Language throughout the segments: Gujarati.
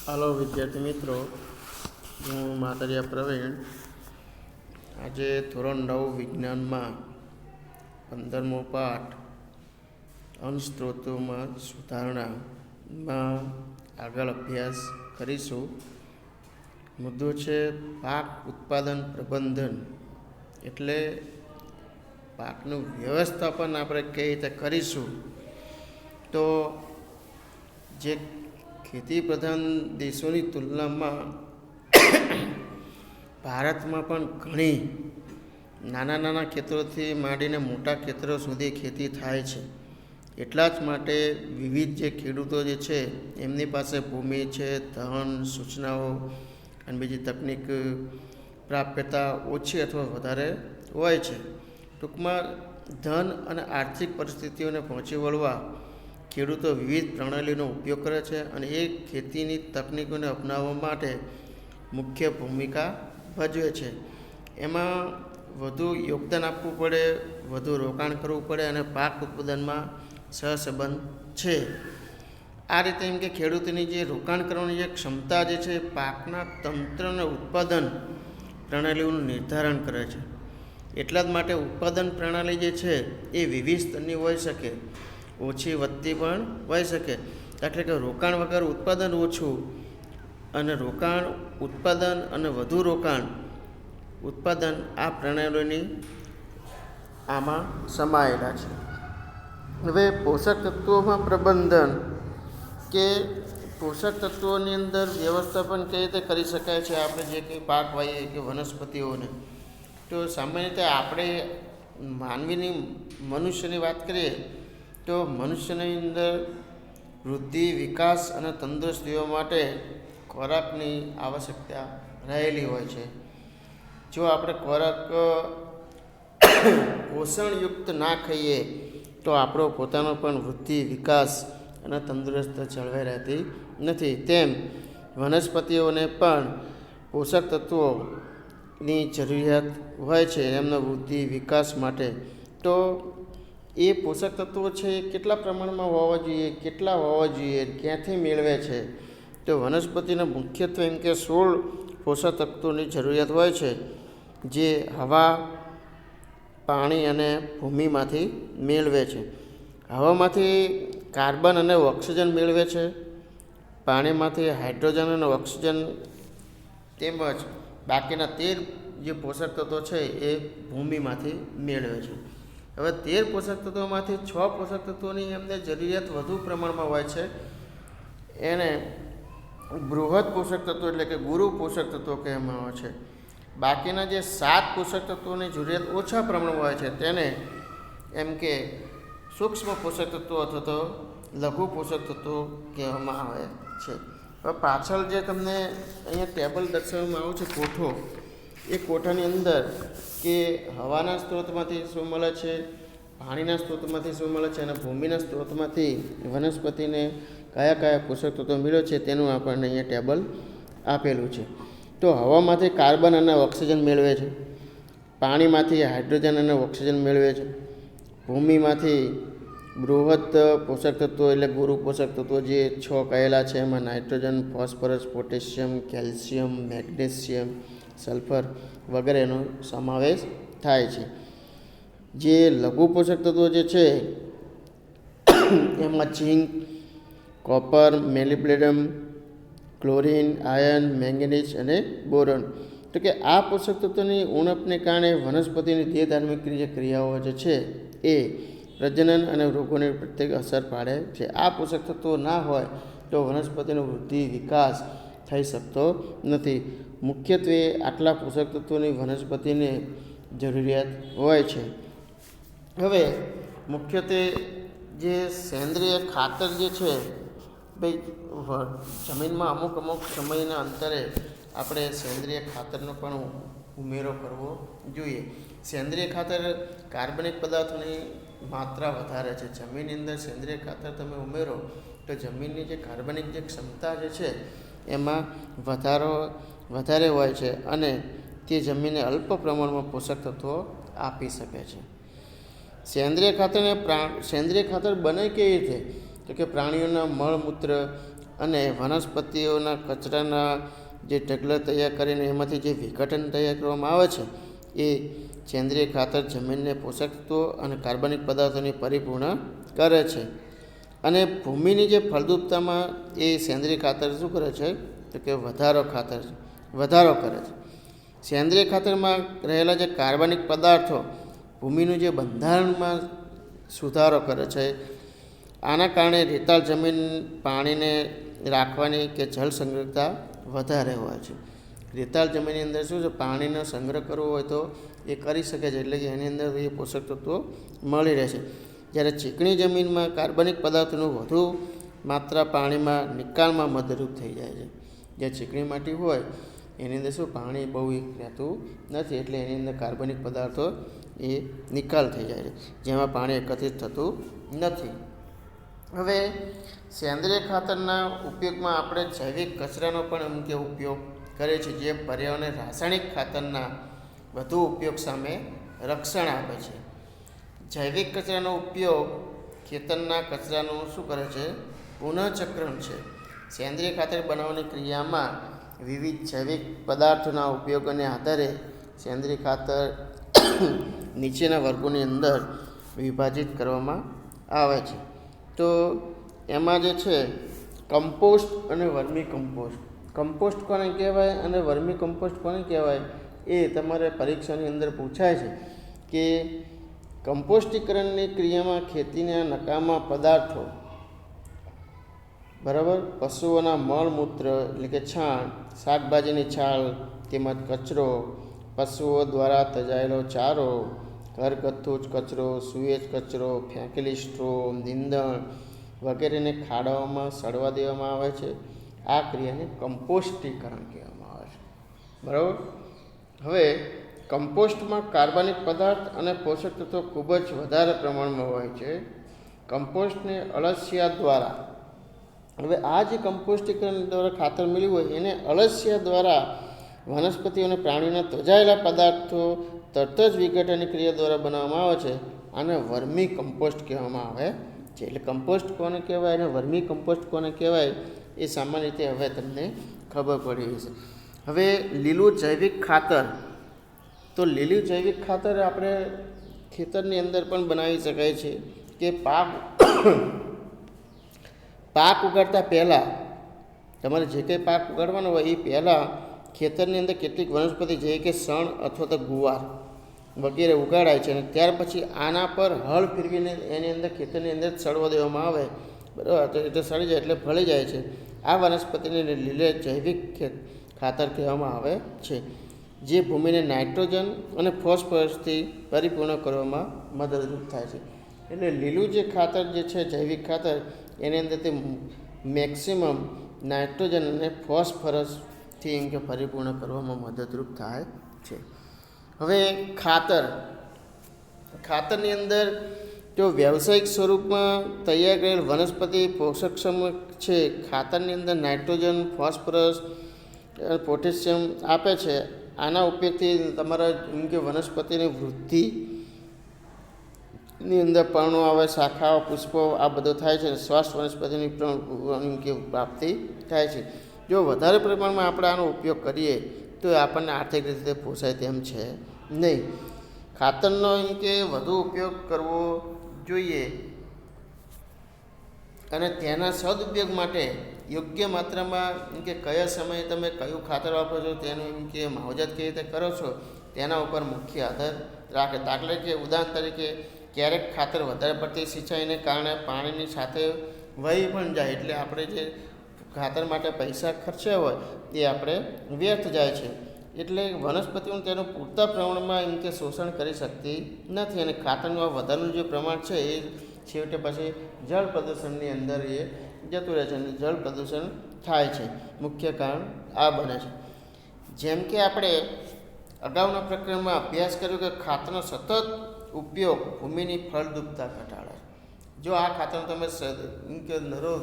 હાલો વિદ્યાર્થી મિત્રો, હું માતરિયા પ્રવીણ. આજે ધોરણ 9 વિજ્ઞાનમાં 15મો પાઠ અંશ સ્ત્રોતોમાં સુધારણામાં આગળ અભ્યાસ કરીશું. મુદ્દો છે પાક ઉત્પાદન પ્રબંધન, એટલે પાકનું વ્યવસ્થાપન આપણે કઈ રીતે કરીશું. તો જે ખેતી પ્રધાન દેશોની તુલનામાં ભારતમાં પણ ઘણી નાના નાના ખેતરોથી માંડીને મોટા ખેતરો સુધી ખેતી થાય છે. એટલા જ માટે વિવિધ જે ખેડૂતો જે છે એમની પાસે ભૂમિ છે, ધન, સૂચનાઓ અને બીજી તકનિક પ્રાપ્યતા ઓછી અથવા વધારે હોય છે. ટૂંકમાં ધન અને આર્થિક પરિસ્થિતિઓને પહોંચી વળવા ખેડૂતો વિવિધ પ્રણાલીનો ઉપયોગ કરે છે અને એ ખેતીની તકનીકોને અપનાવવા માટે મુખ્ય ભૂમિકા ભજવે છે. એમાં વધુ યોગદાન આપવું પડે, વધુ રોકાણ કરવું પડે અને પાક ઉત્પાદનમાં સહસંબંધ છે. આ રીતે એમ કે ખેડૂતોની જે રોકાણ કરવાની જે ક્ષમતા જે છે પાકના તંત્ર અને ઉત્પાદન પ્રણાલીઓનું નિર્ધારણ કરે છે. એટલા જ માટે ઉત્પાદન પ્રણાલી જે છે એ વિવિધ સ્તરની હોઈ શકે, ઓછી વધતી પણ હોઈ શકે. એટલે કે રોકાણ વગર ઉત્પાદન ઓછું અને રોકાણ ઉત્પાદન અને વધુ રોકાણ ઉત્પાદન આ પ્રણાલીઓની આમાં સમાયેલા છે. હવે પોષક તત્વોમાં પ્રબંધન કે પોષક તત્વોની અંદર વ્યવસ્થાપન કઈ રીતે કરી શકાય છે. આપણે જે કંઈ પાક વાવીએ કે વનસ્પતિઓને, તો સામાન્ય રીતે આપણે મનુષ્યની વાત કરીએ તો મનુષ્યની અંદર વૃદ્ધિ, વિકાસ અને તંદુરસ્તીઓ માટે ખોરાકની આવશ્યકતા રહેલી હોય છે. જો આપણે ખોરાક પોષણયુક્ત ના ખાઈએ તો આપણો પોતાનો પણ વૃદ્ધિ, વિકાસ અને તંદુરસ્ત જળવાઈ રહેતી નથી. તેમ વનસ્પતિઓને પણ પોષક તત્વોની જરૂરિયાત હોય છે એમનો વૃદ્ધિ, વિકાસ માટે. તો એ પોષક તત્વો છે એ કેટલા પ્રમાણમાં હોવા જોઈએ, કેટલા હોવા જોઈએ, ક્યાંથી મેળવે છે. તો વનસ્પતિને મુખ્યત્વે એમ કે 16 પોષક તત્વોની જરૂરિયાત હોય છે, જે હવા, પાણી અને ભૂમિમાંથી મેળવે છે. હવામાંથી કાર્બન અને ઓક્સિજન મેળવે છે, પાણીમાંથી હાઇડ્રોજન અને ઓક્સિજન, તેમજ બાકીના 13 જે પોષક તત્વો છે એ ભૂમિમાંથી મેળવે છે. હવે 13 પોષક તત્વોમાંથી 6 પોષક તત્વોની એમને જરૂરિયાત વધુ પ્રમાણમાં હોય છે. એને બૃહદ પોષક તત્વો એટલે કે ગુરુ પોષક તત્વો કહેવામાં આવે છે. બાકીના જે 7 પોષક તત્વોની જરૂરિયાત ઓછા પ્રમાણમાં હોય છે તેને એમ કે સૂક્ષ્મ પોષક તત્વો અથવા તો લઘુ પોષક તત્વો કહેવામાં આવે છે. હવે પાછળ જે તમને અહીંયા ટેબલ દર્શાવવામાં આવ્યું છે, કોઠો, એ કોઠાની અંદર કે હવાના સ્ત્રોતમાંથી શું મળે છે, પાણીના સ્ત્રોતમાંથી શું મળે છે અને ભૂમિના સ્ત્રોતમાંથી વનસ્પતિને કયા કયા પોષક તત્વો મળે છે તેનું આપણને અહીંયા ટેબલ આપેલું છે. તો હવામાંથી કાર્બન અને ઓક્સિજન મેળવે છે, પાણીમાંથી હાઇડ્રોજન અને ઓક્સિજન મેળવે છે, ભૂમિમાંથી બૃહદ પોષક તત્વો એટલે ગુરુ પોષક તત્વો જે 6 કહેલા છે, એમાં nitrogen, phosphorus, potassium, calcium, magnesium, sulphur વગેરેનો સમાવેશ થાય છે. જે લઘુ પોષક તત્વો જે છે એમાં ઝીંક, કોપર, મેલિબ્લેડમ, ક્લોરિન, આયર્ન, મેંગેનીઝ અને બોરોન. તો કે આ પોષક તત્વોની ઉણપને કારણે વનસ્પતિની દેહધાર્મિક જે ક્રિયાઓ જે છે એ પ્રજનન અને રોગોને પ્રત્યેક અસર પાડે છે. આ પોષક તત્વો ના હોય તો વનસ્પતિનો વૃદ્ધિ, વિકાસ થઈ શકતો નથી. મુખ્યત્વે આટલા પોષક તત્વોની વનસ્પતિને જરૂરિયાત હોય છે. હવે મુખ્યત્વે જે સેન્દ્રિય ખાતર જે છે, ભાઈ જમીનમાં અમુક સમયના અંતરે આપણે સેન્દ્રિય ખાતરનો પણ ઉમેરો કરવો જોઈએ. સેન્દ્રિય ખાતર કાર્બનિક પદાર્થોની માત્રા વધારે છે. જમીનની અંદર સેન્દ્રિય ખાતર તમે ઉમેરો તો જમીનની જે કાર્બનિક જે ક્ષમતા જે છે એમાં વધારે હોય છે અને તે જમીનને અલ્પ પ્રમાણમાં પોષક તત્વો આપી શકે છે. સેન્દ્રિય ખાતર બને કેવી રીતે? તો કે પ્રાણીઓના મળમૂત્ર અને વનસ્પતિઓના કચરાના જે ઢગલા તૈયાર કરીને એમાંથી જે વિઘટન તૈયાર કરવામાં આવે છે એ સેન્દ્રિય ખાતર જમીનને પોષક તત્વો અને કાર્બનિક પદાર્થોની પરિપૂર્ણ કરે છે. અને ભૂમિની જે ફળદ્રુપતામાં એ સેન્દ્રિય ખાતર શું કરે છે તો કે વધારો કરે છે. સેન્દ્રિય ખાતરમાં રહેલા જે કાર્બનિક પદાર્થો ભૂમિનું જે બંધારણમાં સુધારો કરે છે. આના કારણે રેતાળ જમીન પાણીને રાખવાની કે જળ સંગ્રહતા વધારે હોય છે. રેતાળ જમીનની અંદર શું છે, પાણીનો સંગ્રહ કરવો હોય તો એ કરી શકે છે, એટલે કે એની અંદર એ પોષક તત્વો મળી રહે છે. જ્યારે ચીકણી જમીનમાં કાર્બનિક પદાર્થોનું વધુ માત્રા પાણીમાં નિકાલમાં મદદરૂપ થઈ જાય છે. જે ચીકણી માટી હોય એની અંદર શું પાણી બહુ રહેતું નથી, એટલે એની અંદર કાર્બનિક પદાર્થો એ નિકાલ થઈ જાય છે, જેમાં પાણી એકત્રિત થતું નથી. હવે સેન્દ્રિય ખાતરના ઉપયોગમાં આપણે જૈવિક કચરાનો પણ મુખ્ય ઉપયોગ કરીએ છીએ, જે પર્યાવરણને રાસાયણિક ખાતરના વધુ ઉપયોગ સામે રક્ષણ આપે છે. જૈવિક કચરાનો ઉપયોગ ખેતરના કચરાનું શું કરે છે, પુનઃચક્રણ છે. સેન્દ્રિય ખાતર બનાવવાની ક્રિયામાં વિવિધ જૈવિક પદાર્થોના ઉપયોગોને આધારે સેન્દ્રિય ખાતર નીચેના વર્ગોની અંદર વિભાજિત કરવામાં આવે છે. તો એમાં જે છે કમ્પોસ્ટ અને વર્મી કમ્પોસ્ટ. કમ્પોસ્ટ કોને કહેવાય અને વર્મી કમ્પોસ્ટ કોને કહેવાય એ તમારે પરીક્ષાની અંદર પૂછાય છે કે કમ્પોસ્ટીકરણની ક્રિયામાં ખેતીના નકામા પદાર્થો, બરાબર, પશુઓના મળમૂત્ર એટલે કે છાણ, શાકભાજીની છાલ તેમજ કચરો, પશુઓ દ્વારા તજાયેલો ચારો, ઘરગથ્થુ કચરો, સુએજ કચરો, ફેંકેલી સ્ટ્રો, નીંદણ વગેરેને ખાડાઓમાં સડવા દેવામાં આવે છે. આ ક્રિયાને કમ્પોસ્ટીકરણ કહેવામાં આવે છે. બરાબર. હવે કમ્પોસ્ટમાં કાર્બનિક પદાર્થ અને પોષક તત્વો ખૂબ જ વધારે પ્રમાણમાં હોય છે. કમ્પોસ્ટને અળસિયા દ્વારા, હવે આ જે કમ્પોસ્ટીકરણ દ્વારા ખાતર મળ્યું હોય એને અળસિયા દ્વારા વનસ્પતિઓ અને પ્રાણીઓના તજાયેલા પદાર્થો તરત જ વિઘટનની ક્રિયા દ્વારા બનાવવામાં આવે છે. આને વર્મી કમ્પોસ્ટ કહેવામાં આવે છે. એટલે કમ્પોસ્ટ કોને કહેવાય અને વર્મી કમ્પોસ્ટ કોને કહેવાય એ સામાન્ય રીતે હવે તમને ખબર પડી હશે. હવે લીલું જૈવિક ખાતર, તો લીલું જૈવિક ખાતર આપણે ખેતરની અંદર પણ બનાવી શકાય છે કે પાક ઉગાડતા પહેલાં, તમારે જે કંઈ પાક ઉગાડવાનો હોય એ પહેલાં ખેતરની અંદર કેટલીક વનસ્પતિ જેવી કે શણ અથવા તો ગુવાર વગેરે ઉગાડાય છે, અને ત્યાર પછી આના પર હળ ફેરવીને એની અંદર ખેતરની અંદર સડવા દેવામાં આવે, બરાબર. એટલે સડી જાય એટલે ફળી જાય છે. આ વનસ્પતિને લીલે જૈવિક ખાતર કહેવામાં આવે છે, જે ભૂમિને નાઇટ્રોજન અને ફોસ્ફરસથી પરિપૂર્ણ કરવામાં મદદરૂપ થાય છે. એટલે લીલું જે ખાતર જે છે જૈવિક ખાતર, એની અંદર તે મેક્સિમમ નાઇટ્રોજન અને ફોસ્ફરસથી એમ કે પરિપૂર્ણ કરવામાં મદદરૂપ થાય છે. હવે ખાતરની અંદર જો વ્યવસાયિક સ્વરૂપમાં તૈયાર કરેલ વનસ્પતિ પોષકક્ષમ છે. ખાતરની અંદર નાઇટ્રોજન, ફોસ્ફરસ, પોટેશિયમ આપે છે. આના ઉપયોગથી તમારા એમ કે વનસ્પતિની વૃદ્ધિની અંદર પર્ણો આવે, શાખાઓ, પુષ્પો આ બધું થાય છે. શ્વાસ વનસ્પતિની પણ પ્રાપ્તિ થાય છે. જો વધારે પ્રમાણમાં આપણે આનો ઉપયોગ કરીએ તો આપણને આર્થિક રીતે પોસાય તેમ છે નહીં. ખાતરનો એમ કે વધુ ઉપયોગ કરવો જોઈએ અને તેના સદુપયોગ માટે યોગ્ય માત્રામાં એમ કે કયા સમયે તમે કયું ખાતર વાપરો છો તેનું એમ કે માવજત કેવી રીતે કરો છો તેના ઉપર મુખ્ય આધાર રાખે. દાખલા કે ઉદાહરણ તરીકે ક્યારેક ખાતર વધારે પડતી સિંચાઈને કારણે પાણીની સાથે વહી પણ જાય, એટલે આપણે જે ખાતર માટે પૈસા ખર્ચ્યા હોય એ આપણે વ્યર્થ જાય છે. એટલે વનસ્પતિઓ તેનું પૂરતા પ્રમાણમાં એમ કે શોષણ કરી શકતી નથી, અને ખાતરનું વધારાનું જે પ્રમાણ છે એ છેવટે પછી જળ પ્રદૂષણની અંદર એ જતું રહે છે અને જળ પ્રદૂષણ થાય છે. મુખ્ય કારણ આ બને છે. જેમ કે આપણે અગાઉના પ્રકરણમાં અભ્યાસ કર્યો કે ખાતરનો સતત ઉપયોગ ભૂમિની ફળદ્રુપતા ઘટાડે. જો આ ખાતરનો તમે એમ કે દરરોજ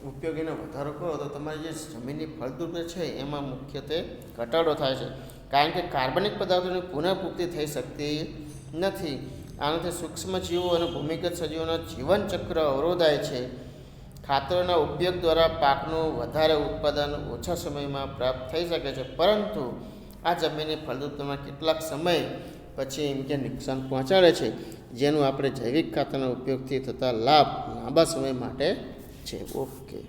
ઉપયોગીનો વધારો કરો તો તમારી જે જમીનની ફળદ્રુપતા છે એમાં મુખ્યત્વે ઘટાડો થાય છે, કારણ કે કાર્બનિક પદાર્થોની પુનઃપૂર્તિ થઈ શકતી નથી. આનાથી સૂક્ષ્મજીવો અને ભૂમિગત સજીવોના જીવનચક્ર અવરોધાય છે. ખાતરોના ઉપયોગ દ્વારા પાકનું વધારે ઉત્પાદન ઓછા સમયમાં પ્રાપ્ત થઈ શકે છે, પરંતુ આ જમીનની ફળદ્રુપતામાં કેટલાક સમય પછી એમ કે નુકસાન પહોંચાડે છે, જેનું આપણે જૈવિક ખાતરના ઉપયોગથી થતા લાભ લાંબા સમય માટે છે. ઓકે.